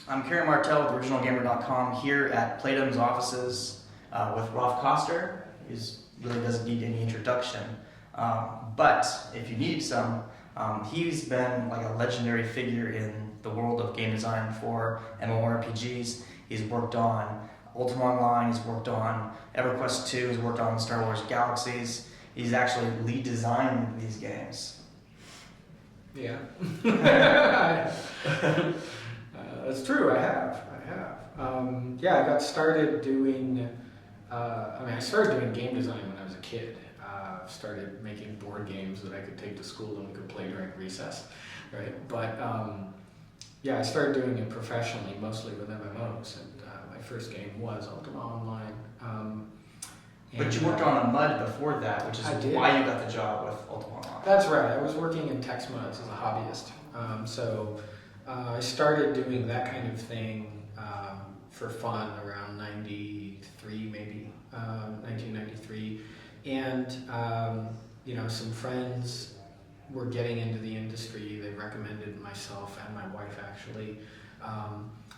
I'm Carey Martell with OriginalGamer.com here at Playdum's offices with Raph Koster. He really doesn't need any introduction. But if you need some, he's been like a legendary figure in the world of game design for MMORPGs. He's worked on Ultima Online, he's worked on EverQuest 2, he's worked on Star Wars Galaxies. He's actually lead designed these games. Yeah. That's true, I have. Yeah, I got started doing, I started doing game design when I was a kid. Started making board games that I could take to school and we could play during recess, right? But yeah, I started doing it professionally, mostly with MMOs, and my first game was Ultima Online. But you worked on a MUD before that, which is why you got the job with Ultima Online. That's right. I was working in text MUDs as a hobbyist. So I started doing that kind of thing for fun around 93, maybe 1993. And some friends were getting into the industry. They recommended myself and my wife, actually,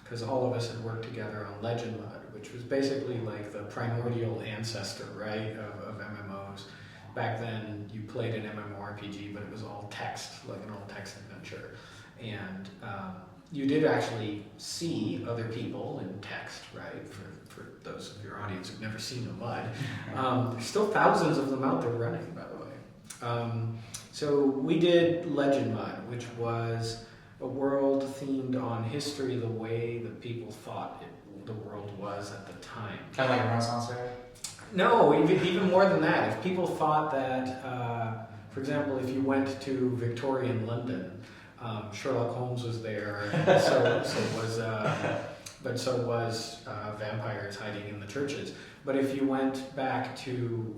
because all of us had worked together on LegendMUD, which was basically like the primordial ancestor, right, of MMOs. Back then, you played an MMORPG, but it was all text, like an old text adventure. And you did actually see other people in text, right, for those of your audience who've never seen a MUD. There's still thousands of them out there running, by the way. So we did LegendMUD, which was a world themed on history the way that people thought the world was at the time. Kind of like a Renaissance era? No, even more than that. If people thought that, for example, if you went to Victorian London, Sherlock Holmes was there, so was vampires hiding in the churches. But if you went back to,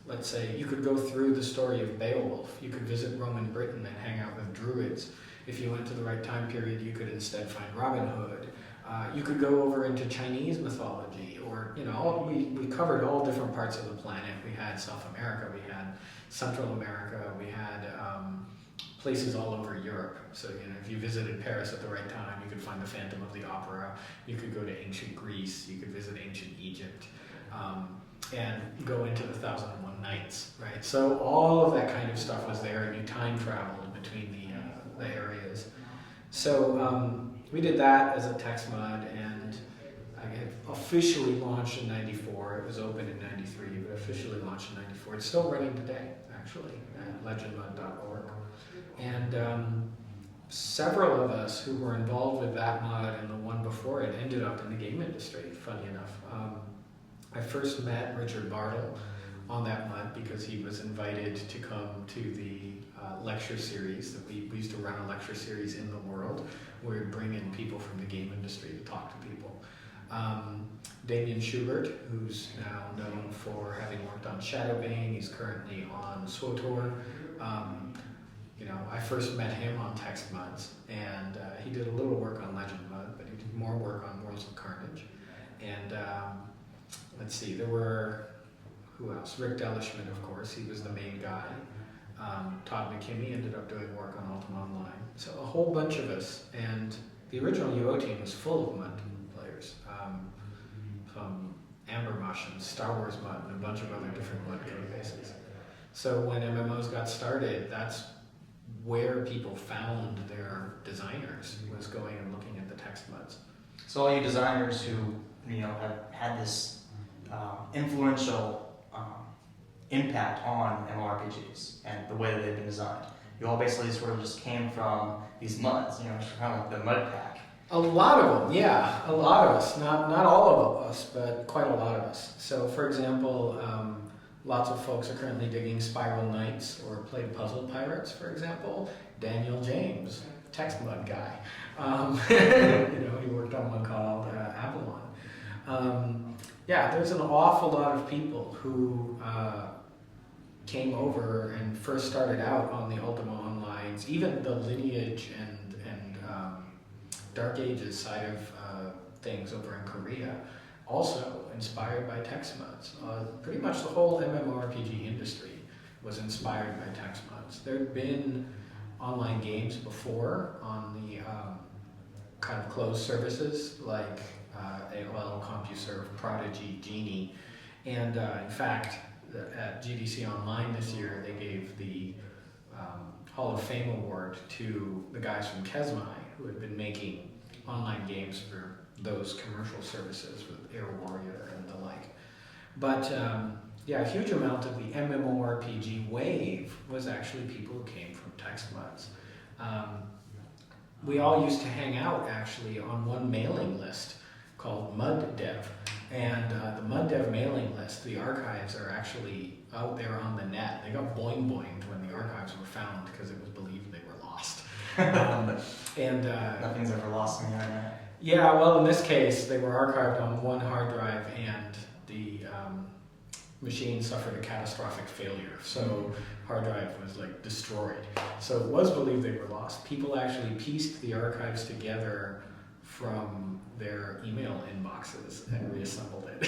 let's say, you could go through the story of Beowulf, you could visit Roman Britain and hang out with Druids. If you went to the right time period, you could instead find Robin Hood. You could go over into Chinese mythology, or, we covered all different parts of the planet. We had South America, we had Central America, we had places all over Europe. So, if you visited Paris at the right time, you could find the Phantom of the Opera. You could go to ancient Greece, you could visit ancient Egypt, and go into the 1001 Nights, right? So all of that kind of stuff was there, and you time traveled between the areas. So we did that as a text MUD, and I officially launched in 94. It was open in 93, but officially launched in 94. It's still running today, actually, at legendmud.org. And several of us who were involved with that MUD and the one before it ended up in the game industry, funny enough. I first met Richard Bartle on that MUD because he was invited to come to the lecture series that we used to run a lecture series in the world where we'd bring in people from the game industry to talk to people. Damien Schubert, who's now known for having worked on Shadowbane, he's currently on SWTOR. I first met him on text MUDs, and he did a little work on LegendMUD, but he did more work on Worlds of Carnage. And let's see, there were, who else? Rick Delishman, of course, he was the main guy. Todd McKimmey ended up doing work on Ultima Online. So a whole bunch of us, and the original UO team was full of MUD players. From Ambermush and Star Wars MUD and a bunch of other different MUD databases. So when MMOs got started, that's where people found their designers, was going and looking at the text MUDs. So all you designers who have had this influential impact on MMORPGs and the way that they've been designed, you all basically sort of just came from these MUDs, kind of like the MUD pack. A lot of them, yeah, a lot of us. Not all of us, but quite a lot of us. So, for example, lots of folks are currently digging Spiral Knights or played Puzzle Pirates, for example. Daniel James, text MUD guy. He worked on one called Avalon. Yeah, there's an awful lot of people who came over and first started out on the Ultima Onlines, even the Lineage and Dark Ages side of things over in Korea, also inspired by text MUDs. Pretty much the whole MMORPG industry was inspired by text MUDs. There had been online games before on the kind of closed services like AOL, CompuServe, Prodigy, Genie, and in fact, at GDC Online this year, they gave the Hall of Fame award to the guys from Kesmai who had been making online games for those commercial services with Air Warrior and the like. But yeah, a huge amount of the MMORPG wave was actually people who came from TextMUDs. We all used to hang out actually on one mailing list called MUD Dev. And the MUD Dev mailing list, the archives are actually out there on the net. They got boinged when the archives were found because it was believed they were lost. Nothing's ever lost on the internet. Yeah, well, in this case, they were archived on one hard drive, and the machine suffered a catastrophic failure. So hard drive was like destroyed. So it was believed they were lost. People actually pieced the archives together from their email inboxes and reassembled it.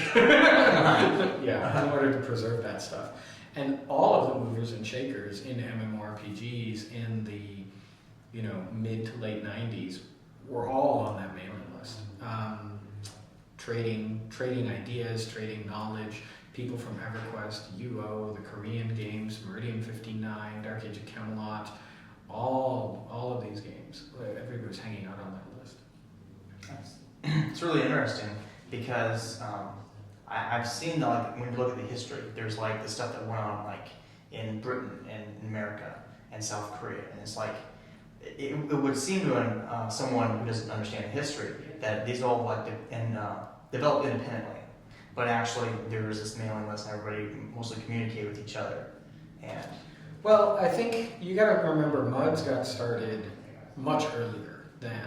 Yeah, in order to preserve that stuff. And all of the movers and shakers in MMORPGs in the mid to late 90s were all on that mailing list. Trading ideas, trading knowledge. People from EverQuest, UO, the Korean games, Meridian 59, Dark Age of Camelot, all of these games. Everybody was hanging out on that list. It's really interesting because I've seen when you look at the history, there's like the stuff that went on like in Britain and in America and South Korea, and it's like it would seem to someone who doesn't understand history that these all developed independently, but actually there was this mailing list and everybody mostly communicated with each other. And well, I think you got to remember MUDs got started much earlier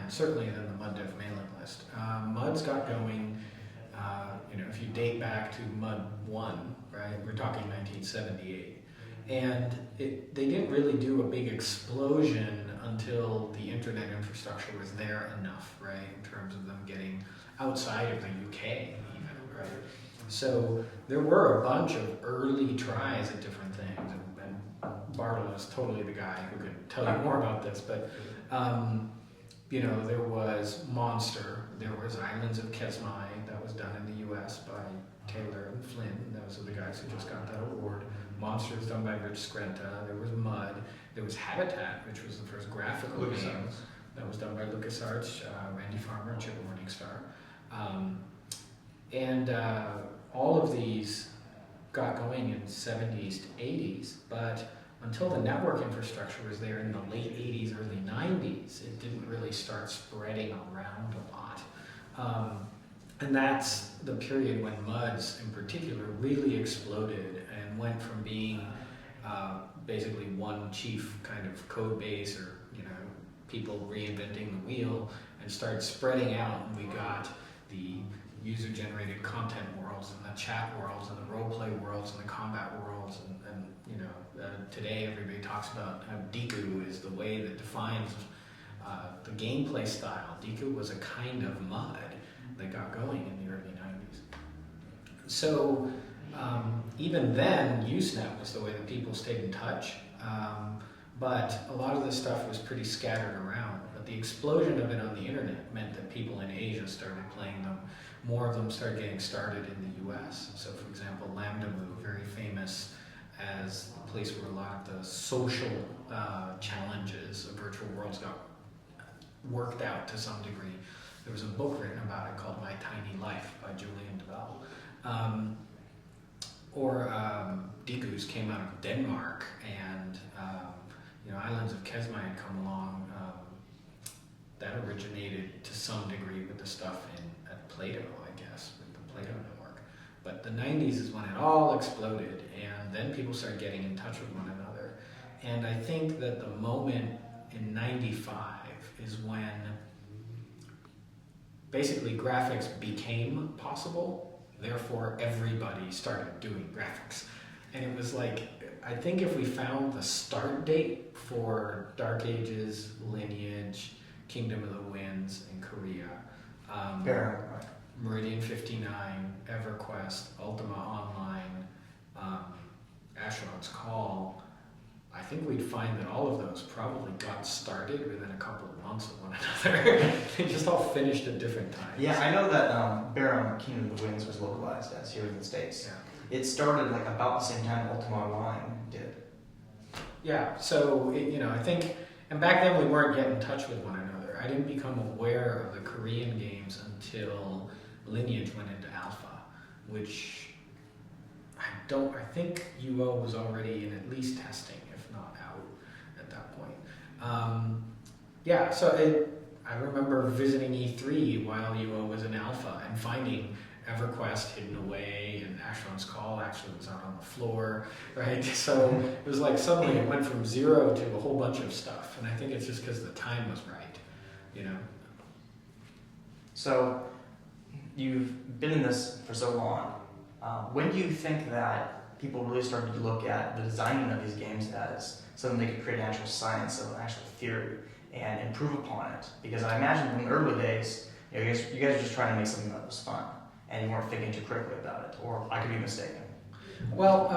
certainly than the MUD Dev mailing list. MUDs got going, if you date back to MUD 1, right, we're talking 1978. And they didn't really do a big explosion until the internet infrastructure was there enough, right, in terms of them getting outside of the UK even, right? So there were a bunch of early tries at different things, and Bartle is totally the guy who could tell you more about this, but there was Monster, there was Islands of Kesmai, that was done in the US by Taylor and Flynn, those are the guys who just got that award. Monster was done by Rich Skrenta, there was MUD, there was Habitat, which was the first graphical game that was done by LucasArts, Randy Farmer, Chip Morningstar. All of these got going in 70s to 80s, but until the network infrastructure was there in the late 80s, early 90s, it didn't really start spreading around a lot. And that's the period when MUDs in particular really exploded and went from being basically one chief kind of code base or people reinventing the wheel and started spreading out, and we got the user-generated content worlds and the chat worlds and the role-play worlds and the combat worlds and today everybody talks about how Deku is the way that defines the gameplay style. Deku was a kind of MUD that got going in the early 90s. So even then, Usenet was the way that people stayed in touch, but a lot of this stuff was pretty scattered around. But the explosion of it on the internet meant that people in Asia started playing them. More of them started getting started in the US. So for example, LambdaMU, very famous as the place where a lot of the social challenges of virtual worlds got worked out to some degree. There was a book written about it called My Tiny Life by Julian DeVal. Dekus came out of Denmark, and Islands of Kesmai had come along. That originated to some degree with the stuff at Plato, I guess, with the Plato network. But the 90s is when it all exploded, and then people started getting in touch with one another. And I think that the moment in 95 is when basically graphics became possible, therefore everybody started doing graphics. And it was like, I think if we found the start date for Dark Ages, Lineage, Kingdom of the Winds, and Korea, Meridian 59, EverQuest, Ultima Online, Asheron's Call, I think we'd find that all of those probably got started within a couple of months of one another. They just all finished at different times. Yeah, I know that Baron Kingdom of the Winds was localized as here in the States. Yeah. It started like about the same time Ultima Online did. Yeah, so, I think, and back then we weren't yet in touch with one another. I didn't become aware of the Korean games until Lineage went into alpha, which I think UO was already in at least testing, if not out at that point. I remember visiting E3 while UO was in alpha and finding EverQuest hidden away, and Asheron's Call actually was out on the floor, right? So it was like suddenly it went from 0 to a whole bunch of stuff, and I think it's just because the time was right, So you've been in this for so long. When do you think that people really started to look at the designing of these games as something they could create an actual science, of actual theory, and improve upon it? Because I imagine in the early days, you guys were just trying to make something that was fun, and you weren't thinking too critically about it, or I could be mistaken. Well,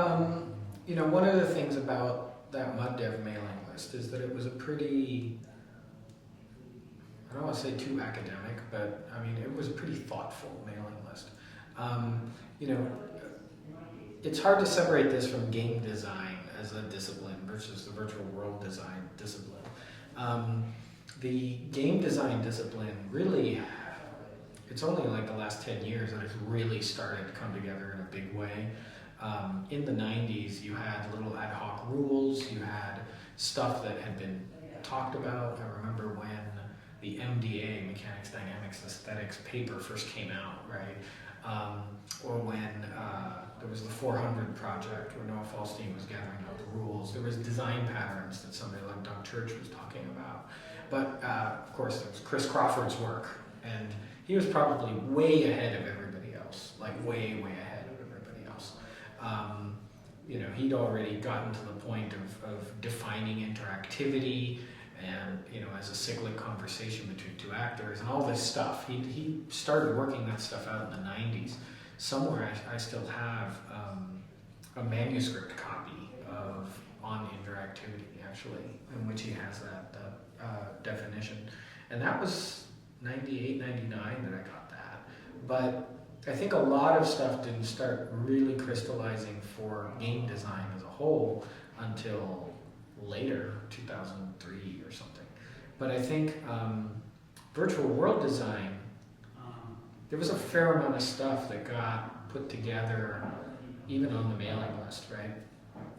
one of the things about that MUD Dev mailing list is that it was a pretty, I don't want to say too academic, but it was a pretty thoughtful mailing list. It's hard to separate this from game design as a discipline versus the virtual world design discipline. The game design discipline really, it's only like the last 10 years that it's really started to come together in a big way. In the 90s, you had little ad hoc rules, you had stuff that had been talked about. I remember when the MDA, Mechanics, Dynamics, Aesthetics paper first came out, right? Or when there was the 400 project where Noah Falstein was gathering out the rules. There was design patterns that somebody like Doug Church was talking about. But of course there was Chris Crawford's work, and he was probably way ahead of everybody else, like way ahead of everybody else. He'd already gotten to the point of defining interactivity and, as a cyclic conversation between two actors and all this stuff. He started working that stuff out in the 90s. Somewhere I still have a manuscript copy on interactivity, actually, in which he has that definition. And that was 98, 99 that I got that. But I think a lot of stuff didn't start really crystallizing for game design as a whole until later, 2003 or something. But I think virtual world design, there was a fair amount of stuff that got put together even on the mailing list, right?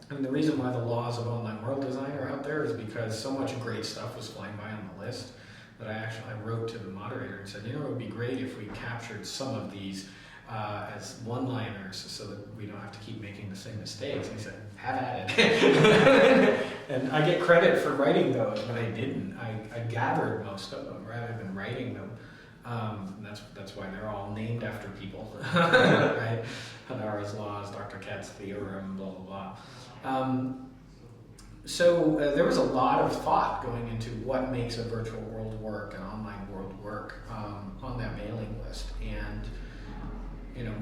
The reason why the laws of online world design are out there is because so much great stuff was flying by on the list that I wrote to the moderator and said, it would be great if we captured some of these as one-liners so that we don't have to keep making the same mistakes. And he said, have at it. And I get credit for writing those, but I didn't. I gathered most of them rather than writing them. And that's why they're all named after people, right? Hanara's laws, Dr. Katz's theorem, blah, blah, blah. So there was a lot of thought going into what makes a virtual world work, an online world work, on that mailing list. And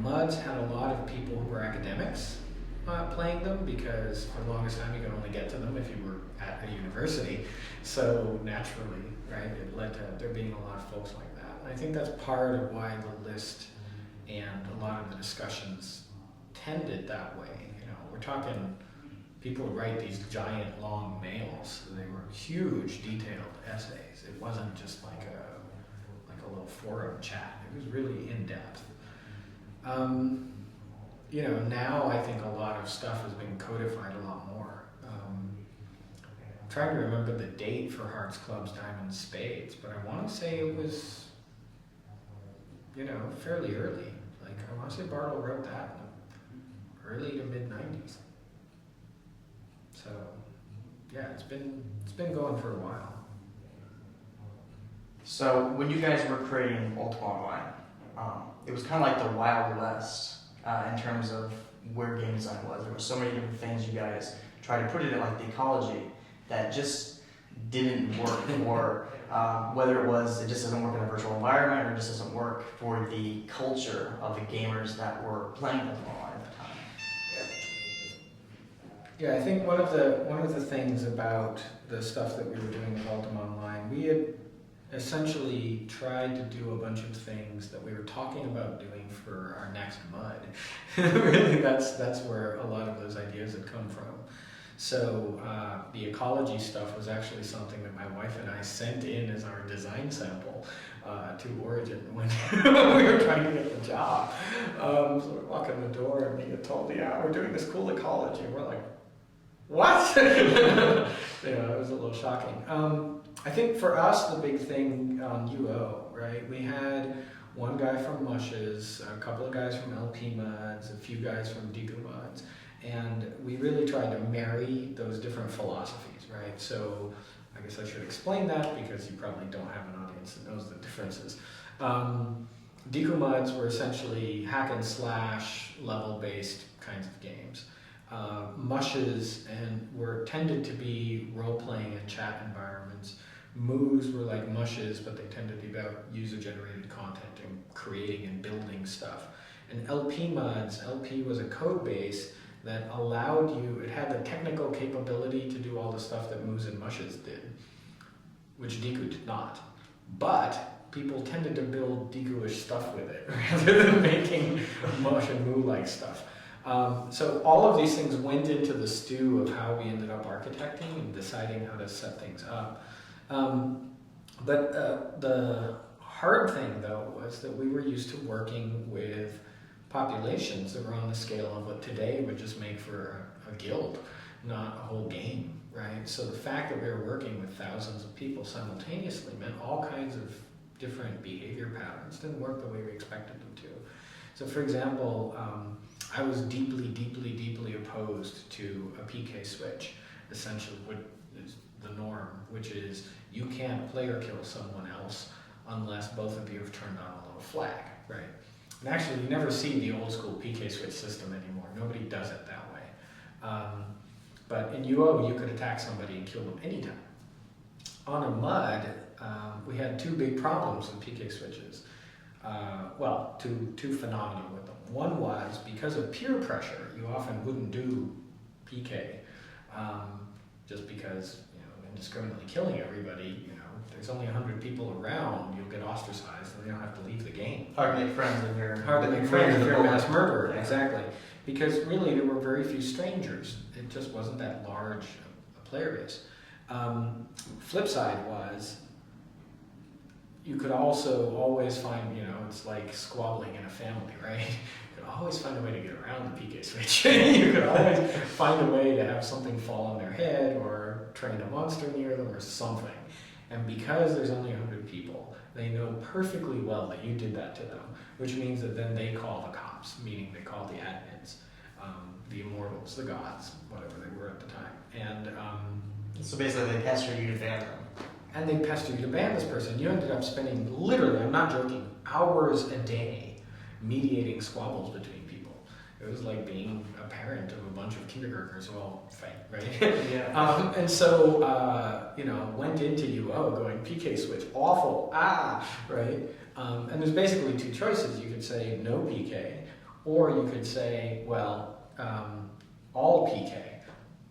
MUDs had a lot of people who were academics playing them, because for the longest time you could only get to them if you were at a university. So naturally, right, it led to there being a lot of folks like that. And I think that's part of why the list and a lot of the discussions tended that way. We're talking people would write these giant long mails. They were huge, detailed essays. It wasn't just like a little forum chat. It was really in depth. Now I think a lot of stuff has been codified a lot more. I'm trying to remember the date for Hearts, Clubs, Diamonds, Spades, but I want to say it was, fairly early. Like, I want to say Bartle wrote that in the early to mid-90s. So, yeah, it's been going for a while. So when you guys were creating Ultima Online, it was kind of like the Wild West in terms of where game design was. There were so many different things you guys tried to put it in, like the ecology, that just didn't work for whether it was it just doesn't work in a virtual environment or it just doesn't work for the culture of the gamers that were playing Ultima Online at the time. Yeah, I think one of the things about the stuff that we were doing with Ultima Online, we had essentially tried to do a bunch of things that we were talking about doing for our next MUD. Really, that's where a lot of those ideas had come from. So the ecology stuff was actually something that my wife and I sent in as our design sample to Origin when we were trying to get the job. So we walk in the door and we get told, yeah, we're doing this cool ecology. And we're like, what? It was a little shocking. I think for us, the big thing on UO, right? We had one guy from Mushes, a couple of guys from LPMUDs, a few guys from DGUMUDs, and we really tried to marry those different philosophies, right? So I guess I should explain that because you probably don't have an audience that knows the differences. DGUMUDs were essentially hack and slash level-based kinds of games. Mushes tended to be role-playing and chat environments. Moos were like Mushes, but they tended to be about user-generated content and creating and building stuff. And LPMUDs, LP was a code base that allowed you, it had the technical capability to do all the stuff that Moos and Mushes did, which Deku did not. But people tended to build Deku-ish stuff with it, rather than making Mush and Moo-like stuff. So all of these things went into the stew of how we ended up architecting and deciding how to set things up. But the hard thing, though, was that we were used to working with populations that were on the scale of what today would just make for a guild, not a whole game, right? So the fact that we were working with thousands of people simultaneously meant all kinds of different behavior patterns didn't work the way we expected them to. So for example, I was deeply opposed to a PK switch, essentially what is the norm, which is you can't player kill someone else unless both of you have turned on a little flag, right? And actually, you never see the old school PK switch system anymore. Nobody does it that way. But in UO, you could attack somebody and kill them anytime. On a MUD, we had two big problems with PK switches. Two phenomena with them. One was, because of peer pressure, you often wouldn't do PK, just because, indiscriminately killing everybody, if there's only 100 people around, you'll get ostracized and you don't have to leave the game. Hard to make friends if you're a mass murderer, exactly. Because really there were very few strangers. It just wasn't that large a player base. Flip side was, you could also always find, it's like squabbling in a family, right? You could always find a way to get around the PK switch. You could always find a way to have something fall on their head or train a monster near them or something. And because there's only 100 people, they know perfectly well that you did that to them, which means that then they call the cops, meaning they call the admins, the immortals, the gods, whatever they were at the time. And so basically they pester you to ban them. And they pester you to ban this person. You ended up spending, literally, I'm not joking, hours a day mediating squabbles between people. It was like being a parent of a bunch of kindergartners who all fight, right? Yeah. And so, went into UO going, PK switch, awful, right? And there's basically two choices. You could say no PK, or you could say, well, all PK.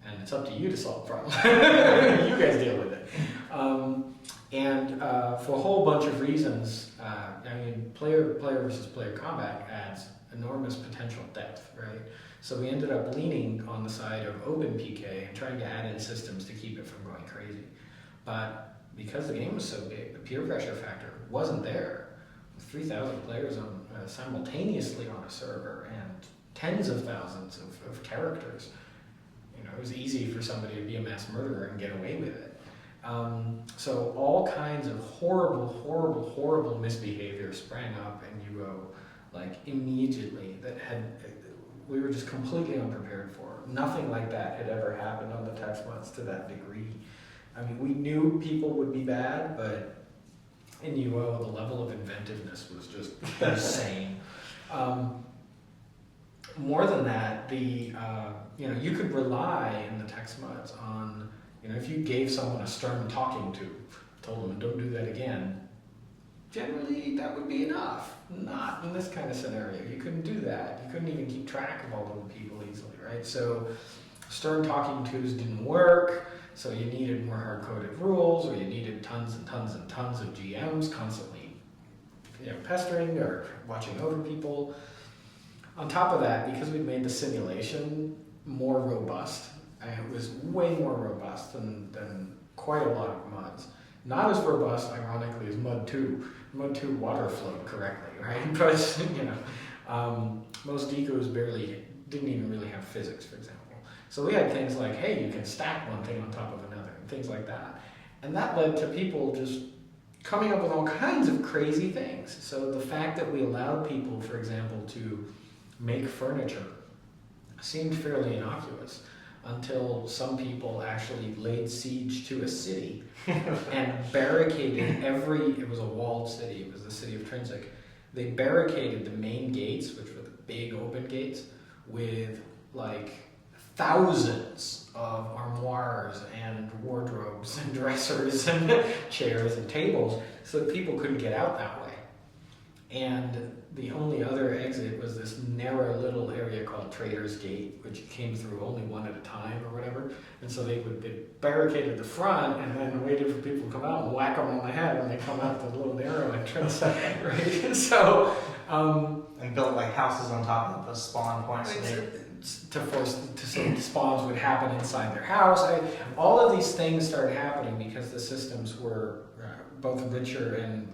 And it's up to you to solve the problem. You guys deal with it. For a whole bunch of reasons, player versus player combat adds enormous potential depth, right? So we ended up leaning on the side of open PK and trying to add in systems to keep it from going crazy. But because the game was so big, the peer pressure factor wasn't there. With 3,000 players simultaneously on a server and tens of thousands of characters, it was easy for somebody to be a mass murderer and get away with it. So all kinds of horrible misbehavior sprang up in UO, like immediately, we were just completely unprepared for. Nothing like that had ever happened on the text months to that degree. We knew people would be bad, but in UO, the level of inventiveness was just insane. More than that, you could rely in the text mods on, if you gave someone a stern talking to, told them don't do that again, generally that would be enough. Not in this kind of scenario. You couldn't do that. You couldn't even keep track of all of the people easily, right? So stern talking tos didn't work, so you needed more hard-coded rules, or you needed tons and tons and tons of GMs constantly, pestering or watching over people. On top of that, because we'd made the simulation more robust, and it was way more robust than quite a lot of MUDs. Not as robust, ironically, as MUD 2. MUD 2 water flowed correctly, right? But, most decos didn't even really have physics, for example. So we had things like, hey, you can stack one thing on top of another, and things like that. And that led to people just coming up with all kinds of crazy things. So the fact that we allowed people, for example, to make furniture seemed fairly innocuous until some people actually laid siege to a city and barricaded it was a walled city, it was the city of Trinsic. They barricaded the main gates, which were the big open gates, with like thousands of armoires and wardrobes and dressers and chairs and tables so that people couldn't get out that way. And the only other exit was this narrow little area called Trader's Gate, which came through only one at a time or whatever. And so they barricaded the front and then waited for people to come out and whack them on the head when they come out the little narrow entrance, right? So, and built like houses on top of the spawn points. So spawns would happen inside their house. All of these things started happening because the systems were both richer and,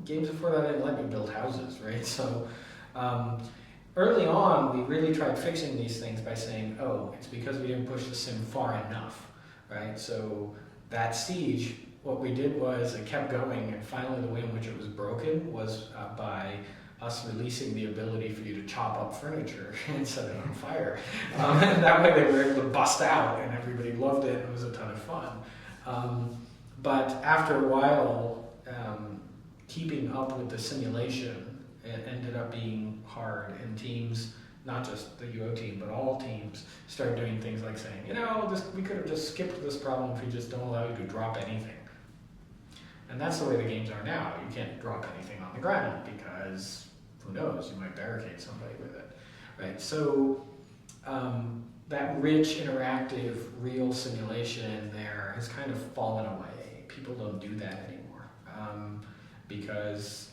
games before that didn't let you build houses, right? So early on, we really tried fixing these things by saying, oh, it's because we didn't push the sim far enough, right? So that siege, what we did was it kept going, and finally the way in which it was broken was by us releasing the ability for you to chop up furniture and set it on fire. And that way they were able to bust out, and everybody loved it. It was a ton of fun. But after a while, keeping up with the simulation, it ended up being hard, and teams, not just the UO team, but all teams, started doing things like saying, we could have just skipped this problem if we just don't allow you to drop anything. And that's the way the games are now. You can't drop anything on the ground because, who knows, you might barricade somebody with it, right? So that rich, interactive, real simulation there has kind of fallen away. People don't do that anymore because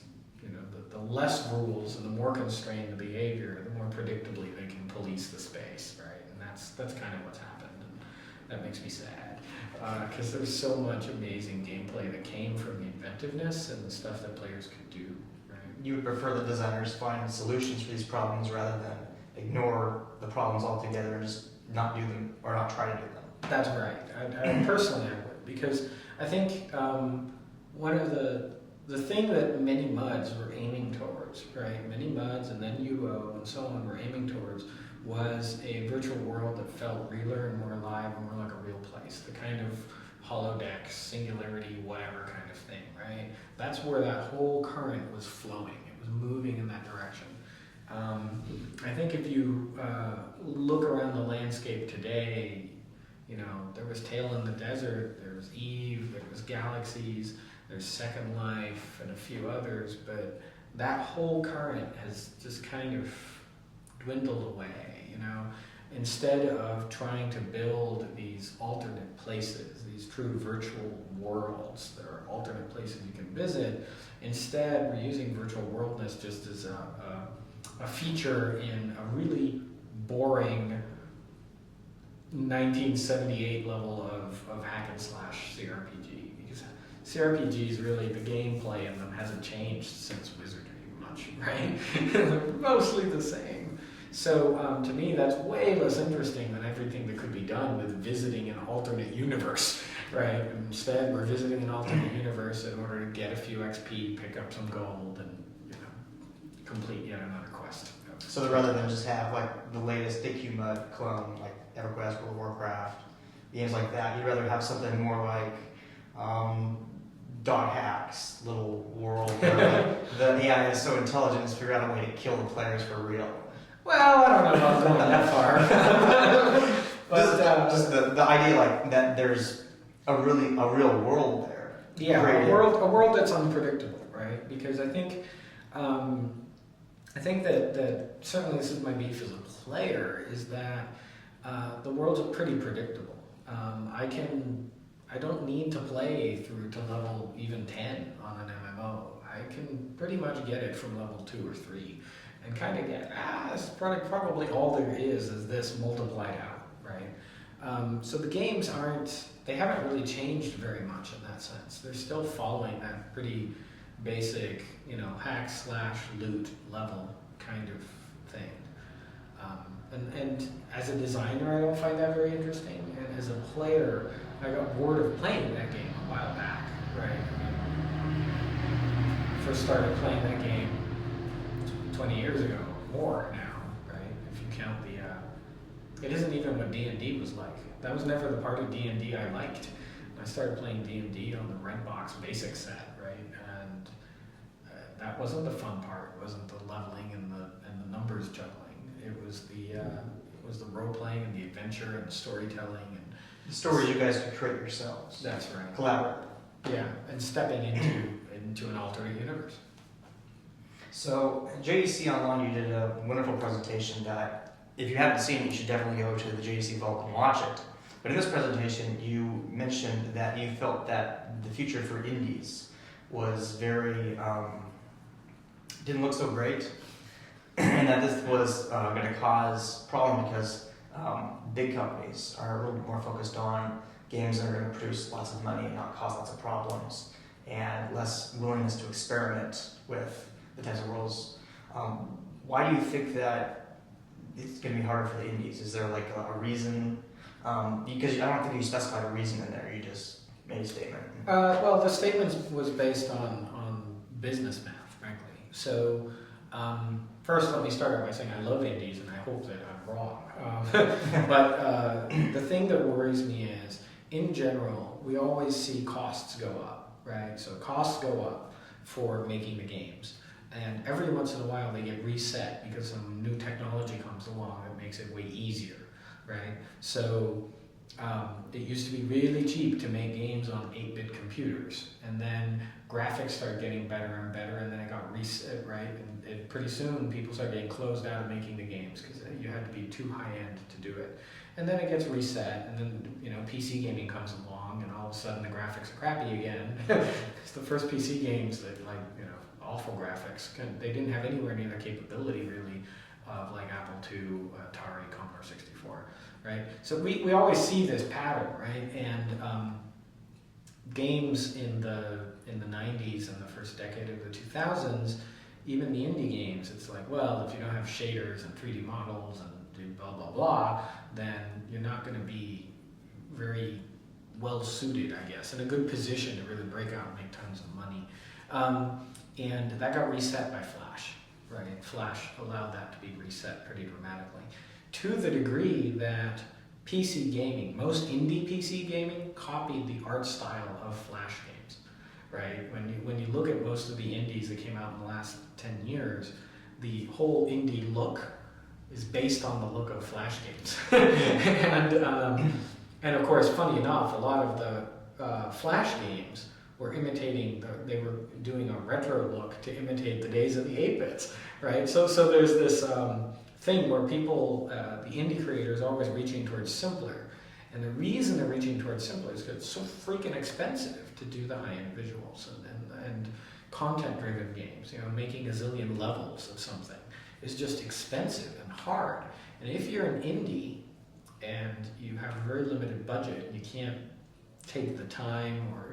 the less rules and the more constrained the behavior, the more predictably they can police the space, right? And that's kind of what's happened, and that makes me sad because there's so much amazing gameplay that came from the inventiveness and the stuff that players could do, right? You would prefer the designers find solutions for these problems rather than ignore the problems altogether and just not do them or not try to do them. That's right. I personally would, because I think one of the thing that many MUDs were aiming towards, right? Many MUDs and then UO and so on were aiming towards was a virtual world that felt realer and more alive and more like a real place. The kind of holodeck, singularity, whatever kind of thing, right? That's where that whole current was flowing. It was moving in that direction. I think if you look around the landscape today, there was Tale in the Desert, there was Eve, there was Galaxies, there's Second Life, and a few others, but that whole current has just kind of dwindled away, Instead of trying to build these alternate places, these true virtual worlds that are alternate places you can visit, instead we're using virtual worldness just as a feature in a really boring 1978 level of hack and slash CRPG, because CRPGs really, the gameplay in them hasn't changed since Wizardry much, right? They're mostly the same. So to me, that's way less interesting than everything that could be done with visiting an alternate universe, right? Instead, we're visiting an alternate universe in order to get a few XP, pick up some gold, and complete yet another quest. So rather than just have like the latest GDC clone, like EverQuest, World of Warcraft, games like that, you'd rather have something more like Dot Hack's little world where the AI is so intelligent it's figure out a way to kill the players for real. Well, I don't know about going that far. But just the idea like that there's a real world there. Yeah, a world that's unpredictable, right? Because I think that certainly this is my beef as a player, is that the world's pretty predictable. I don't need to play through to level even 10 on an MMO. I can pretty much get it from level 2 or 3 and kind of get, it's probably all there is this multiplied out, right? So the games they haven't really changed very much in that sense. They're still following that pretty basic, hack slash loot level kind of thing. And as a designer, I don't find that very interesting. And as a player, I got bored of playing that game a while back, right? I first started playing that game 20 years ago, more now, right? If you count it isn't even what D&D was like. That was never the part of D&D I liked. I started playing D&D on the Redbox basic set, right? And that wasn't the fun part. It wasn't the leveling and the numbers juggling. It was the role playing and the adventure and the storytelling and the stories you guys could create yourselves. That's right. Collaborate. Yeah, and stepping into an alternate universe. So at GDC Online, you did a wonderful presentation that, if you haven't seen it, you should definitely go to the GDC Vault and watch it. But in this presentation, you mentioned that you felt that the future for indies was very, didn't look so great, and that this was going to cause problem because big companies are a little bit more focused on games that are going to produce lots of money and not cause lots of problems, and less willingness to experiment with the types of worlds. Why do you think that it's going to be harder for the indies? Is there like a reason? Because I don't think you specified a reason in there. You just made a statement. Well, the statement was based on business math, frankly. So first, let me start by saying I love indies, and I hope that I'm wrong. But the thing that worries me is, in general, we always see costs go up, right? So costs go up for making the games. And every once in a while they get reset because some new technology comes along that makes it way easier, right? So it used to be really cheap to make games on 8-bit computers, and then graphics started getting better and better, and then it got reset, right? And pretty soon people started getting closed out of making the games because you had to be too high-end to do it. And then it gets reset, and then PC gaming comes along, and all of a sudden the graphics are crappy again. It's the first PC games that awful graphics. They didn't have anywhere near the capability really of like Apple II, Atari, Commodore 64, right? So we always see this pattern, right? And games in the 90s and the first decade of the 2000s, even the indie games, it's like, well, if you don't have shaders and 3D models and do blah blah blah, then you're not going to be very well suited, I guess, in a good position to really break out and make tons of money. And that got reset by Flash, right? Flash allowed that to be reset pretty dramatically. To the degree that PC gaming, most indie PC gaming, copied the art style of Flash games, right? When you look at most of the indies that came out in the last 10 years, the whole indie look is based on the look of Flash games. And of course, funny enough, a lot of the Flash games were they were doing a retro look to imitate the days of the 8-bits, right? So there's this thing where people, the indie creators, are always reaching towards simpler. And the reason they're reaching towards simpler is because it's so freaking expensive to do the high-end visuals and content-driven games. Making a zillion levels of something is just expensive and hard. And if you're an indie and you have a very limited budget, you can't take the time or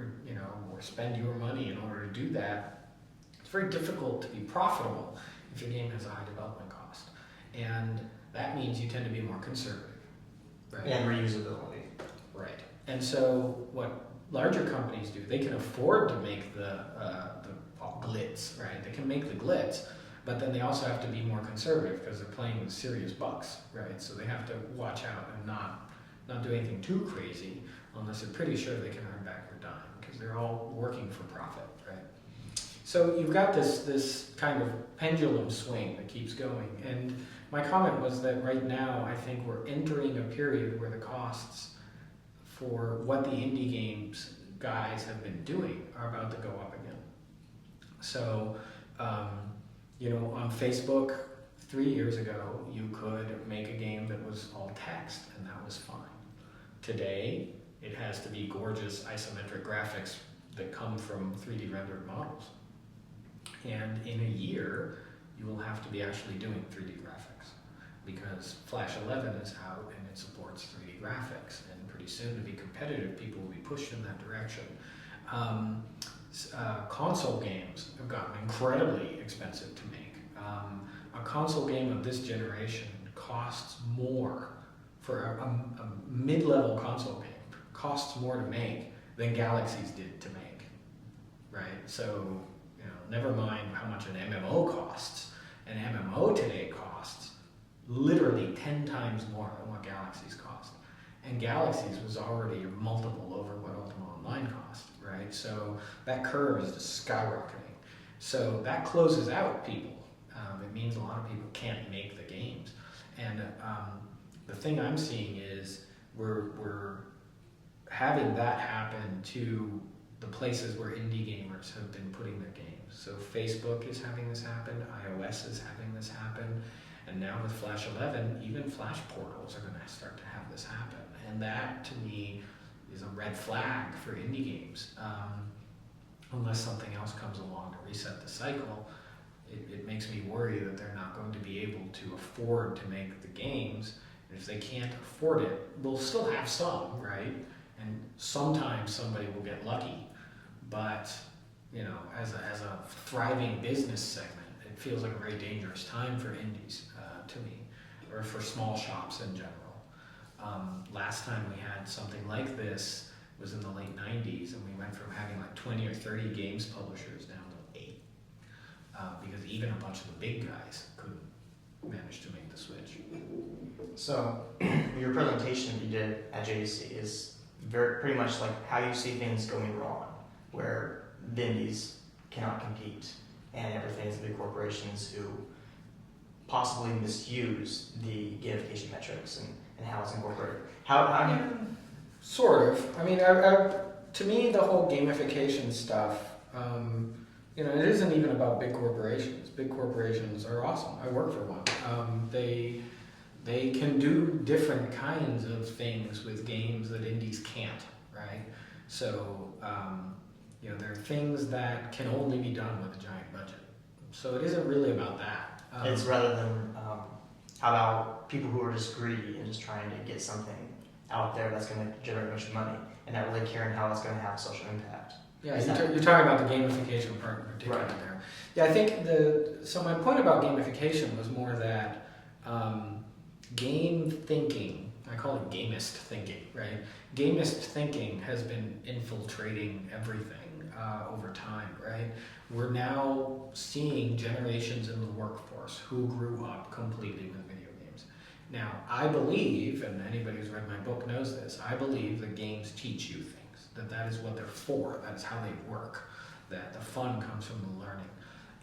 spend your money in order to do that, it's very difficult to be profitable if your game has a high development cost. And that means you tend to be more conservative, right? And reusability. Right. And so what larger companies do, they can afford to make the glitz, right? They can make the glitz, but then they also have to be more conservative because they're playing with serious bucks, right? So they have to watch out and not do anything too crazy unless they're pretty sure they can earn back their dime, because they're all working for profit, right? So you've got this kind of pendulum swing that keeps going. And my comment was that right now I think we're entering a period where the costs for what the indie games guys have been doing are about to go up again. So, on Facebook, 3 years ago, you could make a game that was all text, and that was fine. Today, it has to be gorgeous isometric graphics that come from 3D rendered models. And in a year, you will have to be actually doing 3D graphics, because Flash 11 is out and it supports 3D graphics, and pretty soon to be competitive, people will be pushed in that direction. Console games have gotten incredibly expensive to make. A console game of this generation costs more for a mid-level console game, costs more to make than Galaxies did to make, right? So, never mind how much an MMO costs. An MMO today costs literally 10 times more than what Galaxies cost. And Galaxies was already a multiple over what Ultima Online cost, right? So that curve is just skyrocketing. So that closes out people. It means a lot of people can't make the games. And the thing I'm seeing is we're having that happen to the places where indie gamers have been putting their games. So Facebook is having this happen, iOS is having this happen, and now with Flash 11, even Flash portals are going to start to have this happen. And that, to me, is a red flag for indie games. Unless something else comes along to reset the cycle, it makes me worry that they're not going to be able to afford to make the games. And if they can't afford it, we'll still have some, right? And sometimes somebody will get lucky. But, as a thriving business segment, it feels like a very dangerous time for indies, to me, or for small shops in general. Last time we had something like this was in the late 90s, and we went from having like 20 or 30 games publishers down to 8, because even a bunch of the big guys couldn't manage to make the switch. So, your presentation you did at GDC is pretty much like how you see things going wrong, where the indies cannot compete, and everything is the big corporations who possibly misuse the gamification metrics and how it's incorporated. How do you... Sort of. I mean, to me, the whole gamification stuff, it isn't even about big corporations. Big corporations are awesome. I work for one. They can do different kinds of things with games that indies can't, right? So, there are things that can only be done with a giant budget. So it isn't really about that. It's rather than how about people who are just greedy and just trying to get something out there that's going to generate a bunch of money and not really caring how it's going to have social impact. Yeah, you're talking about the gamification part in particular, right there. Yeah, I think so my point about gamification was more that game thinking, I call it gamist thinking, right? Gamist thinking has been infiltrating everything over time, right? We're now seeing generations in the workforce who grew up completely with video games. Now, I believe, and anybody who's read my book knows this, I believe that games teach you things, that is what they're for, that is how they work, that the fun comes from the learning.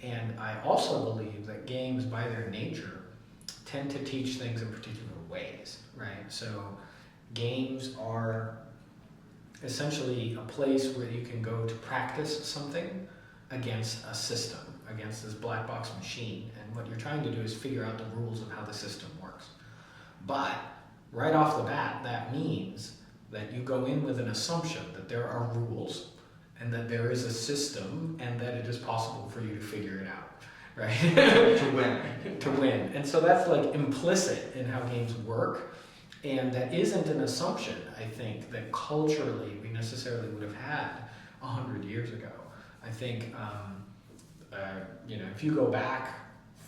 And I also believe that games, by their nature, tend to teach things in particular ways, right? So games are essentially a place where you can go to practice something against a system, against this black box machine. And what you're trying to do is figure out the rules of how the system works. But right off the bat, that means that you go in with an assumption that there are rules and that there is a system and that it is possible for you to figure it out, right? To win. To win. And so that's like implicit in how games work. And that isn't an assumption, I think, that culturally we necessarily would have had 100 years ago. I think, if you go back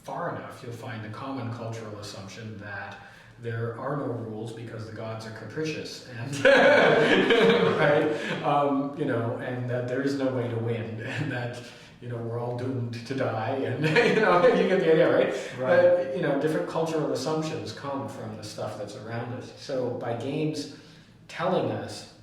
far enough, you'll find a common cultural assumption that there are no rules because the gods are capricious, and right, and that there is no way to win, and that we're all doomed to die, and you get the idea, right? Right. But different cultural assumptions come from the stuff that's around us. So by games telling us,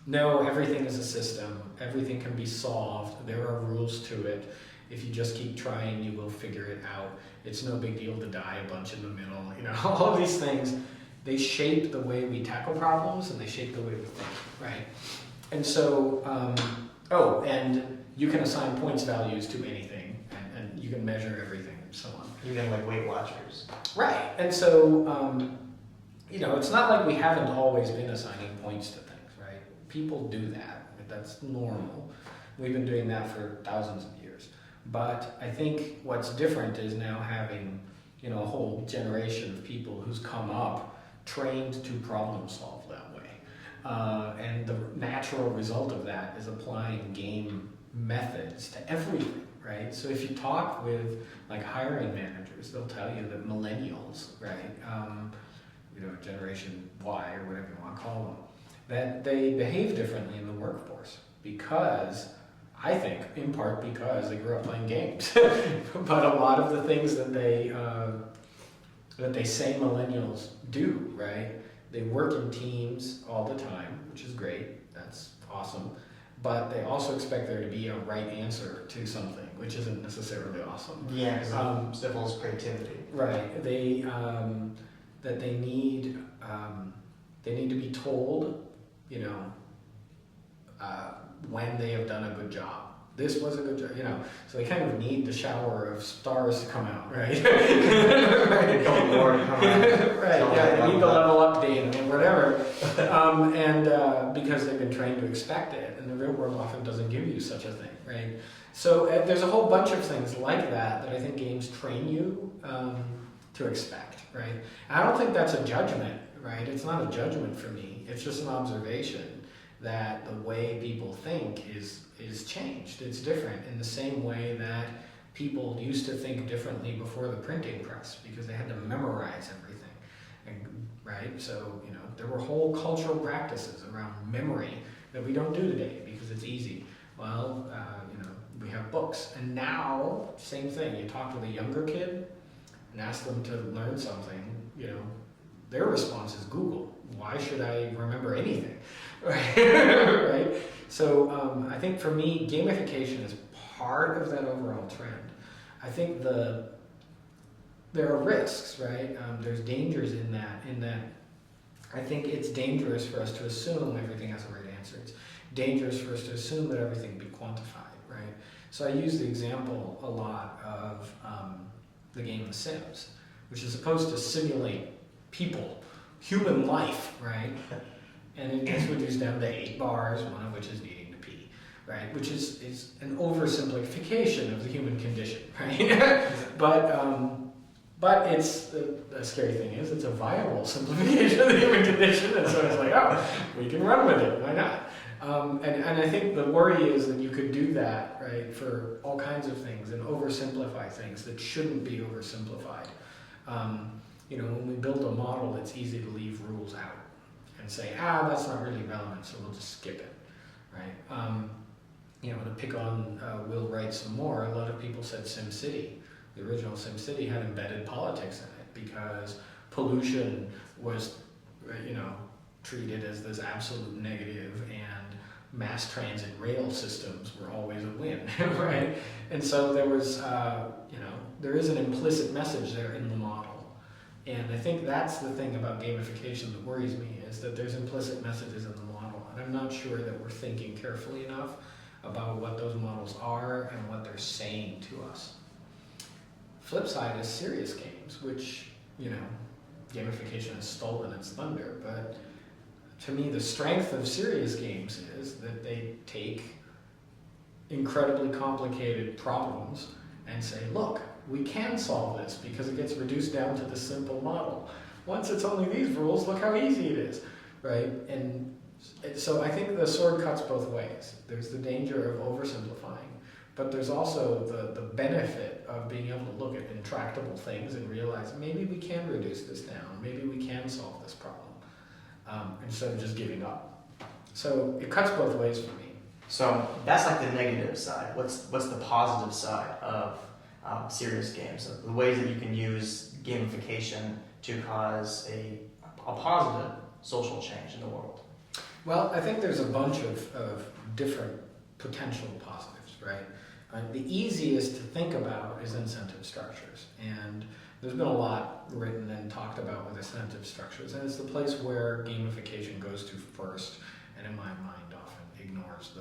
no, everything is a system, everything can be solved, there are rules to it. If you just keep trying, you will figure it out. It's no big deal to die a bunch in the middle. All of these things, they shape the way we tackle problems and they shape the way we think, right? And so, and you can assign points values to anything and you can measure everything and so on. Even like Weight Watchers. Right. And so, it's not like we haven't always been assigning points to things, right? People do that. That's normal. We've been doing that for thousands of years. But I think what's different is now having, a whole generation of people who's come up trained to problem solve that way. And the natural result of that is applying game methods to everything, right? So if you talk with like hiring managers, they'll tell you that millennials, right, Generation Y or whatever you want to call them, that they behave differently in the workforce because, I think, in part because they grew up playing games. But a lot of the things that they say millennials do, right? They work in teams all the time, which is great. That's awesome. But they also expect there to be a right answer to something, which isn't necessarily awesome. Yeah, because it stifles creativity. Right. They need to be told, when they have done a good job. This was a good job, So they kind of need the shower of stars to come out, right? Right. Don't Lord come out. Right. Yeah. They need the level update and whatever, because they've been trained to expect it, and the real world often doesn't give you such a thing, right? So there's a whole bunch of things like that I think games train you to expect, right? And I don't think that's a judgment, right? It's not a judgment for me. It's just an observation that the way people think is changed. It's different in the same way that people used to think differently before the printing press because they had to memorize everything, right? So, there were whole cultural practices around memory that we don't do today because it's easy. Well, we have books. And now, same thing. You talk with a younger kid and ask them to learn something, their response is Google. Why should I remember anything? Right? So I think for me, gamification is part of that overall trend. I think there are risks, right? There's dangers in that I think it's dangerous for us to assume everything has a right answer. It's dangerous for us to assume that everything can be quantified, right? So I use the example a lot of the game The Sims, which is supposed to simulate people, human life, right? And it gets reduced down to 8 bars, one of which is needing to pee, right? Which is an oversimplification of the human condition, right? But it's the scary thing is it's a viable simplification of the human condition, and so it's like, oh, we can run with it. Why not? And I think the worry is that you could do that, right, for all kinds of things and oversimplify things that shouldn't be oversimplified. When we build a model, it's easy to leave rules out and say, that's not really relevant, so we'll just skip it, right? To pick on Will Wright some more, a lot of people said SimCity. The original SimCity had embedded politics in it because pollution was, treated as this absolute negative, and mass transit rail systems were always a win, right? And so there was, there is an implicit message there in the model. And I think that's the thing about gamification that worries me, is that there's implicit messages in the model. And I'm not sure that we're thinking carefully enough about what those models are and what they're saying to us. Flip side is serious games, which, gamification has stolen its thunder. But to me, the strength of serious games is that they take incredibly complicated problems and say, look, we can solve this because it gets reduced down to the simple model. Once it's only these rules, look how easy it is, right? And so I think the sword cuts both ways. There's the danger of oversimplifying, but there's also the benefit of being able to look at intractable things and realize maybe we can reduce this down, maybe we can solve this problem, instead of just giving up. So it cuts both ways for me. So that's like the negative side. What's the positive side of serious games? The ways that you can use gamification to cause a positive social change in the world. Well, I think there's a bunch of different potential positives, right? The easiest to think about is incentive structures. And there's been a lot written and talked about with incentive structures. And it's the place where gamification goes to first, and in my mind often ignores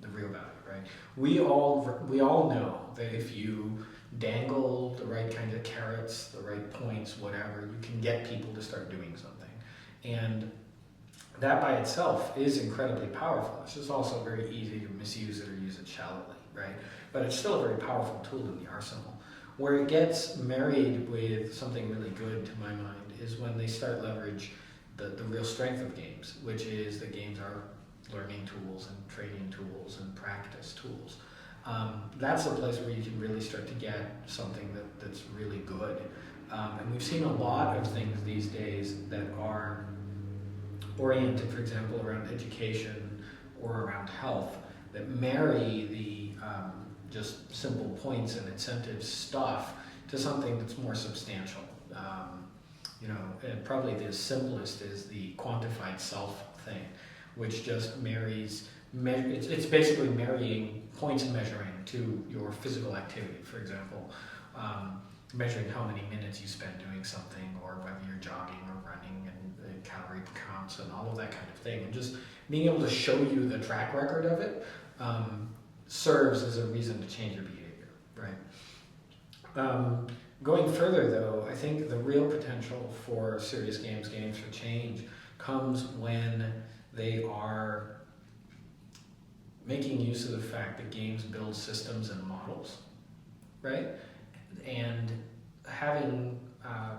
the real value, right? We all know that if you dangle the right kind of carrots, the right points, whatever, you can get people to start doing something. And that by itself is incredibly powerful. It's just also very easy to misuse it or use it shallowly, right? But it's still a very powerful tool in the arsenal. Where it gets married with something really good, to my mind, is when they start leverage the real strength of games, which is that games are learning tools and training tools and practice tools. That's a place where you can really start to get something that's really good. And we've seen a lot of things these days that are oriented, for example, around education or around health, that marry the just simple points and incentives stuff to something that's more substantial. And probably the simplest is the quantified self thing, which just marries, it's basically marrying points measuring to your physical activity, for example. Measuring how many minutes you spend doing something, or whether you're jogging or running, and calorie counts and all of that kind of thing. And just being able to show you the track record of it serves as a reason to change your behavior, right? Going further though, I think the real potential for serious games for change, comes when they are making use of the fact that games build systems and models, right? And having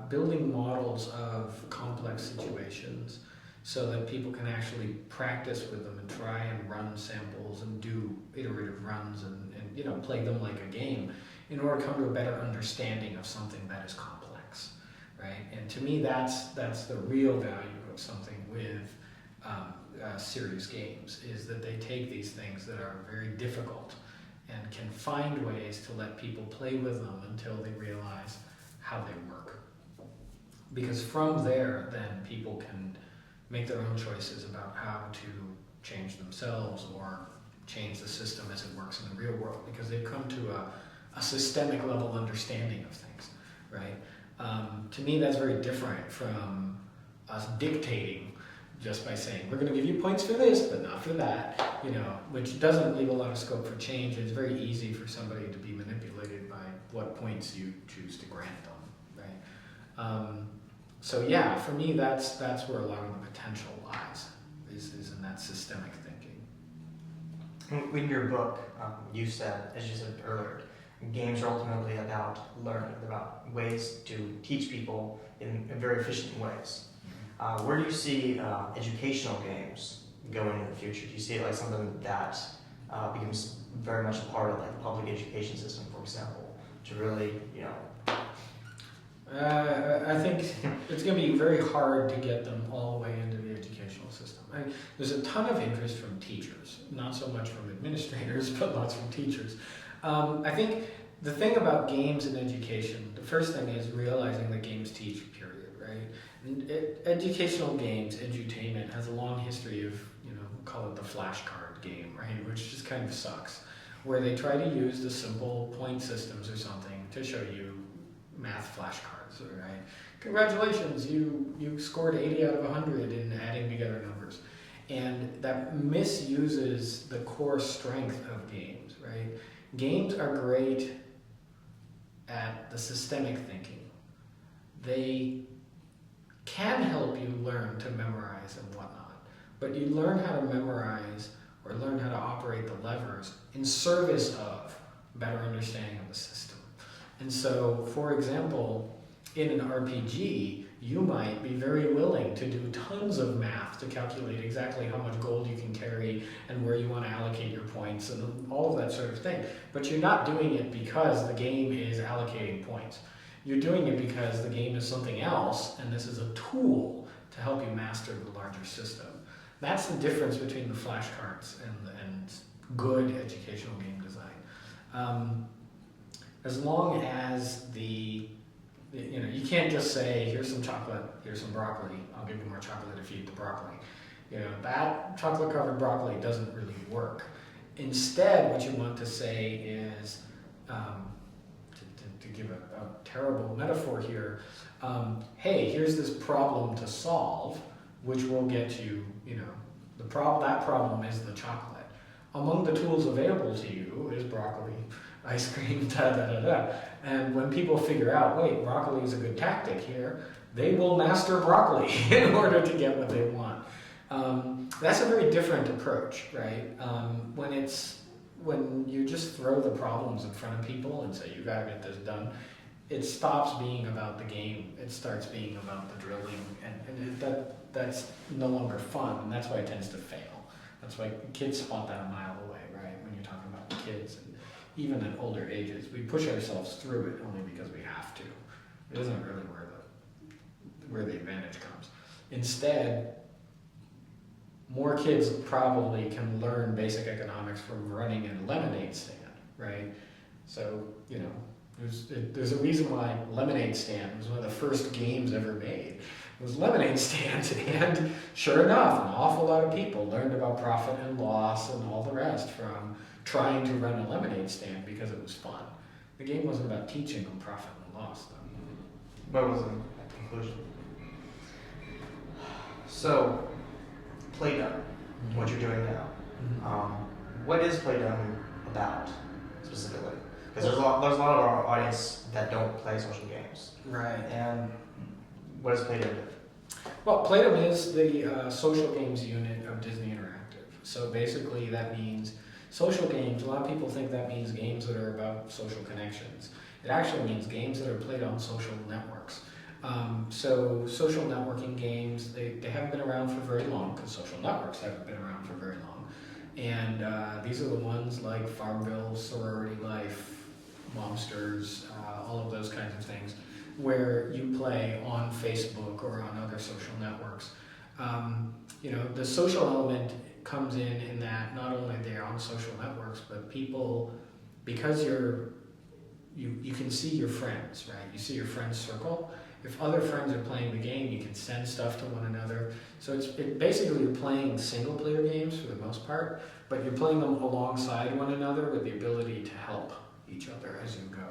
building models of complex situations so that people can actually practice with them and try and run samples and do iterative runs and play them like a game in order to come to a better understanding of something that is complex, right? And to me, that's the real value of something with serious games, is that they take these things that are very difficult and can find ways to let people play with them until they realize how they work. Because from there, then people can make their own choices about how to change themselves or change the system as it works in the real world, because they've come to a systemic level understanding of things, right? To me, that's very different from us dictating just by saying, we're going to give you points for this, but not for that, which doesn't leave a lot of scope for change. It's very easy for somebody to be manipulated by what points you choose to grant them, right? So yeah, for me, that's where a lot of the potential lies, is in that systemic thinking. In your book, you said, as you said earlier, games are ultimately about learning, about ways to teach people in very efficient ways. Where do you see educational games going in the future? Do you see it like something that becomes very much a part of like the public education system, for example, to really, I think it's going to be very hard to get them all the way into the educational system. There's a ton of interest from teachers, not so much from administrators, but lots from teachers. I think the thing about games in education, the first thing is realizing that games teach, period, right? And educational games, edutainment, has a long history of, call it the flashcard game, right? Which just kind of sucks, where they try to use the simple point systems or something to show you math flashcards, right? Congratulations, you scored 80 out of 100 in adding together numbers. And that misuses the core strength of games, right? Games are great at the systemic thinking. They can help you learn to memorize and whatnot, but you learn how to memorize or learn how to operate the levers in service of better understanding of the system. And so, for example, in an RPG, you might be very willing to do tons of math to calculate exactly how much gold you can carry and where you want to allocate your points and all of that sort of thing. But you're not doing it because the game is allocating points. You're doing it because the game is something else, and this is a tool to help you master the larger system. That's the difference between the flashcards and good educational game design. As long as you can't just say, here's some chocolate, here's some broccoli, I'll give you more chocolate if you eat the broccoli. That chocolate-covered broccoli doesn't really work. Instead, what you want to say is, to give a terrible metaphor here, hey, here's this problem to solve, which will get you, that problem is the chocolate. Among the tools available to you is broccoli, ice cream, da da da da. And when people figure out, wait, broccoli is a good tactic here, they will master broccoli in order to get what they want. That's a very different approach, right? When you just throw the problems in front of people and say, you gotta get this done, it stops being about the game. It starts being about the drilling, and that's no longer fun, and that's why it tends to fail. That's why kids spot that a mile away, right? When you're talking about kids, and even at older ages, we push ourselves through it only because we have to. It isn't really where the advantage comes. Instead, more kids probably can learn basic economics from running a lemonade stand, right? So, you know, there's a reason why Lemonade Stand was one of the first games ever made. It was Lemonade Stand, and sure enough, an awful lot of people learned about profit and loss and all the rest from trying to run a lemonade stand because it was fun. The game wasn't about teaching them profit and loss, though. What was the conclusion? So, Playdom, what you're doing now. What is Playdom about specifically? Because there's a lot of our audience that don't play social games. Right. And what does Playdom do? Well, Playdom is the social games unit of Disney Interactive. So basically that means social games, a lot of people think that means games that are about social connections. It actually means games that are played on social networks. So social networking games, they haven't been around for very long, because social networks haven't been around for very long. And these are the ones like Farmville, Sorority Life, Momsters, all of those kinds of things, where you play on Facebook or on other social networks. You know, the social element comes in that not only they're on social networks, but people, because you can see your friends, right? You see your friends circle. If other friends are playing the game, you can send stuff to one another. So basically you're playing single player games for the most part, but you're playing them alongside one another with the ability to help each other as you go.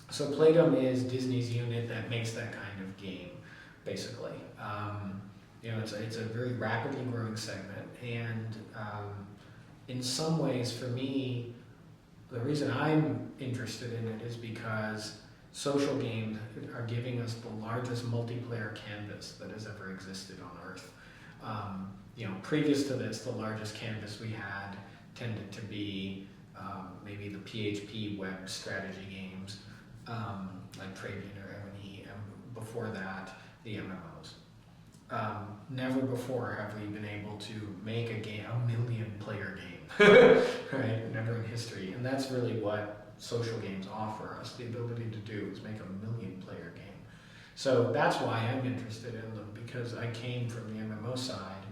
So Playdom is Disney's unit that makes that kind of game, basically. You know, it's a very rapidly growing segment, and in some ways, for me, the reason I'm interested in it is because social games are giving us the largest multiplayer canvas that has ever existed on Earth. You know, previous to this, the largest canvas we had tended to be maybe the PHP web strategy games, like Travian or Ebony, and before that, the MMOs. Never before have we been able to make a million-player game, right? Never in history, and that's really what social games offer us the ability to do, is make a million-player game. So that's why I'm interested in them, because I came from the MMO side.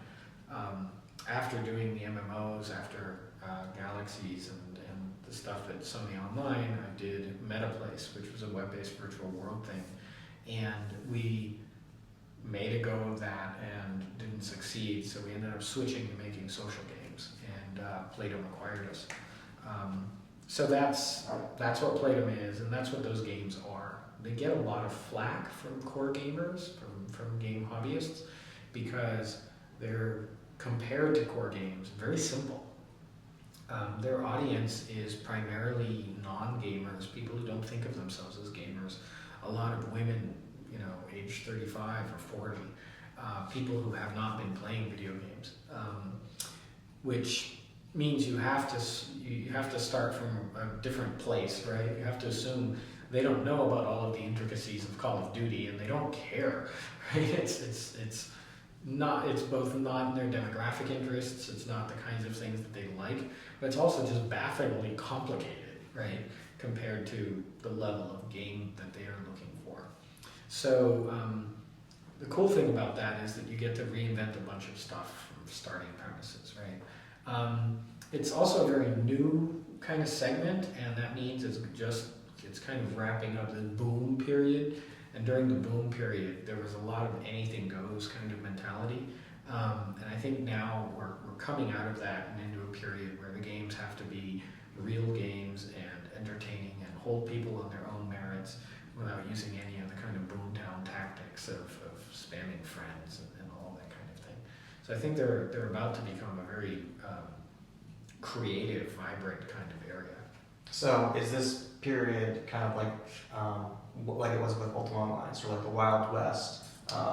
After doing the MMOs, after Galaxies and the stuff at Sony Online, I did MetaPlace, which was a web-based virtual world thing, and we made a go of that and didn't succeed, so we ended up switching to making social games, and Playdom acquired us. So that's what Playdom is, and that's what those games are. They get a lot of flack from core gamers, from game hobbyists, because they're, compared to core games, very simple. Their audience is primarily non-gamers, people who don't think of themselves as gamers. A lot of women, you know, age 35 or 40, people who have not been playing video games, which means you have to start from a different place, right? You have to assume they don't know about all of the intricacies of Call of Duty, and they don't care, right? It's both not in their demographic interests, it's not the kinds of things that they like, but it's also just bafflingly complicated, right? Compared to the level of game that they are looking for. So the cool thing about that is that you get to reinvent a bunch of stuff from starting premises, right? It's also a very new kind of segment, and that means it's kind of wrapping up the boom period. And during the boom period, there was a lot of anything goes kind of mentality. And I think now we're coming out of that and into a period where the games have to be real games and entertaining and hold people on their own merits without using any of the kind of boomtown tactics of spamming friends and all that kind of thing. So I think they're about to become a very creative, vibrant kind of area. So is this period kind of like it was with Ultima Online, sort of like the Wild West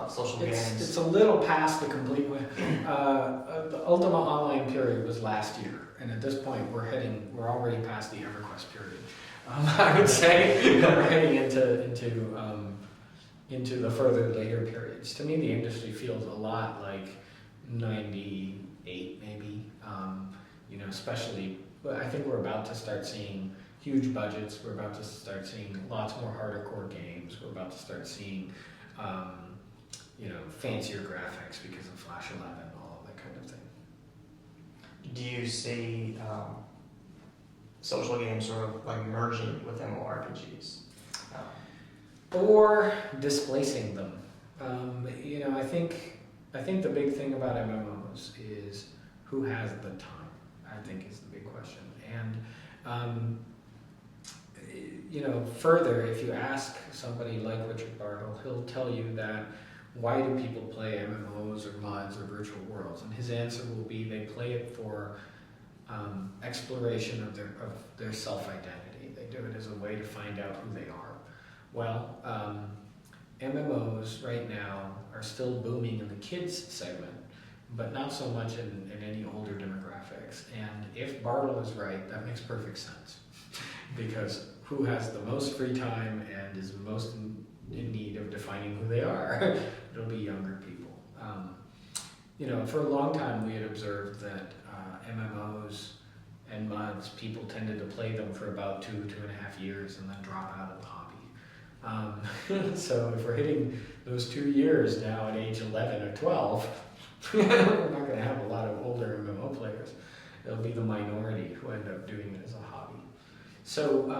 social games? It's a little past the complete way. The Ultima Online period was last year, and at this point we're already past the EverQuest period. I would say we're heading into the further later periods. To me, the industry feels a lot like '98, maybe. Especially, but I think we're about to start seeing huge budgets. We're about to start seeing lots more harder core games. We're about to start seeing, fancier graphics because of Flash 11, all of that kind of thing. Do you see social games sort of like merging with MMORPGs? Or displacing them. I think the big thing about MMOs is who has the time, I think is the big question. And, further, if you ask somebody like Richard Bartle, he'll tell you that why do people play MMOs or MUDs or virtual worlds? And his answer will be they play it for exploration of their self-identity. They do it as a way to find out who they are. Well, MMOs right now are still booming in the kids segment, but not so much in any older demographics. And if Bartle is right, that makes perfect sense. Because who has the most free time and is most in need of defining who they are? It'll be younger people. For a long time we had observed that MMOs and MUDs, people tended to play them for about 2.5 years and then drop out of the hobby. So if we're hitting those 2 years now at age 11 or 12, we're not going to have a lot of older MMO players. It'll be the minority who end up doing it as a hobby. So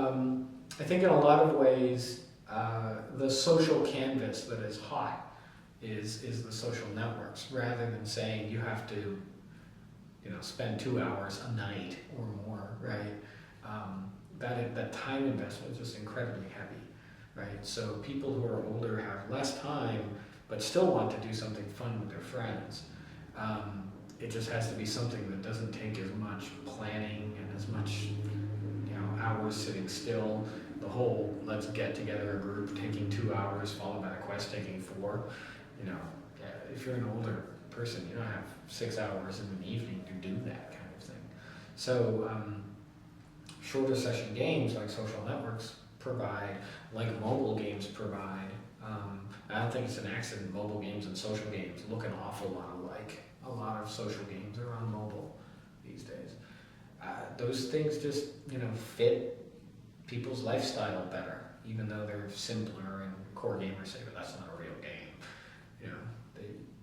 I think in a lot of ways, the social canvas that is hot is the social networks, rather than saying you have to spend 2 hours a night or more, right? That time investment is just incredibly heavy, right? So people who are older have less time, but still want to do something fun with their friends. It just has to be something that doesn't take as much planning and as much hours sitting still. The whole let's get together a group taking 2 hours followed by a quest taking 4. If you're an older person, you don't have 6 hours in an evening to do that kind of thing. So shorter session games like social networks provide, like mobile games provide. I don't think it's an accident mobile games and social games look an awful lot alike. A lot of social games are on mobile these days. Those things just fit people's lifestyle better, even though they're simpler and core gamers say, but that's not a real game.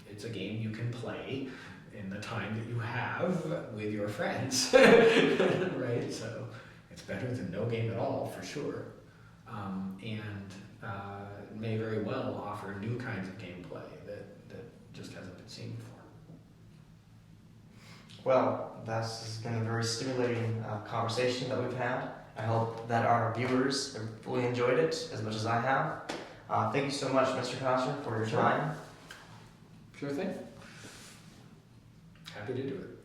It's a game you can play in the time that you have with your friends, right? So it's better than no game at all, for sure. And may very well offer new kinds of gameplay that just hasn't been seen before. Well, this has been a very stimulating conversation that we've had. I hope that our viewers have fully enjoyed it as much as I have. Thank you so much, Mr. Koster, for your time. Sure thing. Happy to do it.